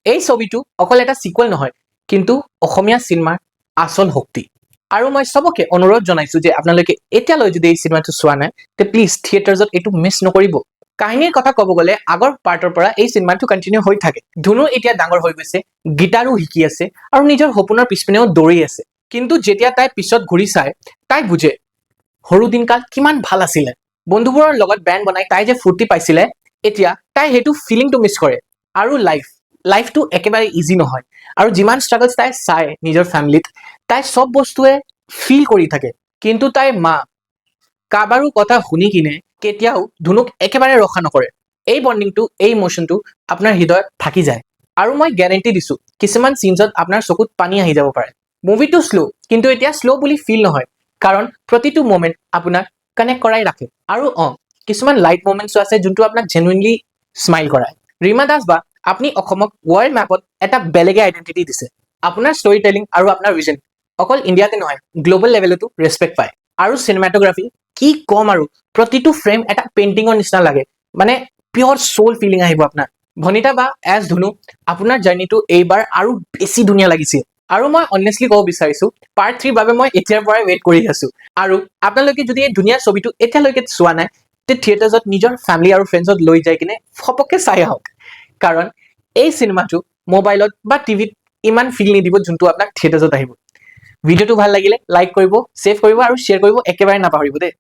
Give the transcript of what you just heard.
এই ছবিটো অকল এটা সিকুৱেল নহয় কিন্তু অসমীয়া চিনেমাৰ আচল শক্তি আৰু মই সবকে অনুৰোধ জনাইছো যে আপোনালোকে এতিয়ালৈ যদি এই চিনেমাটো চোৱা নাই তে প্লিজ থিয়েটাৰত এইটো মিছ নকৰিব কাহিনীৰ কথা ক'ব গ'লে আগৰ পাৰ্টৰ পৰা এই চিনেমাটো কন্টিনিউ হৈ থাকে ধুনু এতিয়া ডাঙৰ হৈ গৈছে গিটাৰো শিকি আছে আৰু নিজৰ সপোনৰ পিছপিনেও দৌৰি আছে কিন্তু যেতিয়া তাই পিছত ঘূৰি চায় তাই বুজে সৰু দিনকাল কিমান ভাল আছিলে বন্ধুবোৰৰ লগত বেণ্ড বনাই তাই যে ফূৰ্তি পাইছিলে এতিয়া তাই সেইটো ফিলিংটো মিছ কৰে আৰু লাইফটো একেবাৰে ইজি নহয় আৰু যিমান ষ্ট্ৰাগলছ তাই চায় নিজৰ ফেমিলিত তাই সব বস্তুৱে ফিল কৰি থাকে কিন্তু তাইৰ মা কাবাৰো কথা শুনি কিনে কেতিয়াও ধুনুক একেবাৰে ৰখা নকৰে এই বণ্ডিংটো এই ইমোশনটো আপোনাৰ হৃদয়ত থাকি যায় আৰু মই গ্যাৰেণ্টি দিছো কিছুমান সিনছত আপোনাৰ চকুত পানী আহি যাব পাৰে মুভিটো শ্লো কিন্তু এতিয়া শ্লো বুলি ফিল নহয় কাৰণ প্ৰতিটো মোমেন্ট আপোনাক কানেক্ট কৰাই ৰাখে আৰু কিছুমান লাইট মোমেন্টছো আছে যোনটো আপোনাক জেনুইনলি স্মাইল কৰায় ৰীমা দাস বা আপুনি অসমক ৱৰ্ল্ড মেপত এটা বেলেগে আইডেন্টিটি দিছে আপোনাৰ ষ্টৰি টেলিং আৰু আপোনাৰ ভিজন অকল ইণ্ডিয়াতে নহয় গ্লোবেল লেভেলতো ৰেসপেক্ট পায় আৰু চিনেমাটোগ্ৰাফি কি কম আৰু প্ৰতিটো ফ্ৰেম এটা পেইন্টিঙৰ নিচিনা লাগে মানে পিয়ৰ সোল ফিলিং আহিব আপোনাৰ ভনিতা বা এজ ধুনু আপোনাৰ জাৰ্নিটো এইবাৰ আৰু বেছি ধুনীয়া লাগিছে আৰু মই অনেষ্টলি ক'ব বিচাৰিছো পাৰ্ট 3 বাবে মই এতিয়াৰ পৰাই ৱেইট কৰি আছো আৰু আপোনালোকে যদি এই ধুনীয়া ছবিটো এতিয়ালৈকে চোৱা নাই তে থিয়েটাৰত নিজৰ ফেমিলি আৰু ফ্ৰেণ্ডছত লৈ যাই কিনে ফপককে চাই আহক কাৰণ এই চিনেমাটো মোবাইলত বা টিভিত ইমান ফিল নিদিব যোনটো আপোনাক থিয়েটাৰত আহিব ভিডিঅ'টো ভাল লাগিলে লাইক কৰিব সেভ কৰিব আৰু শ্বেয়াৰ কৰিব একেবাৰে নাপাহৰিব দেই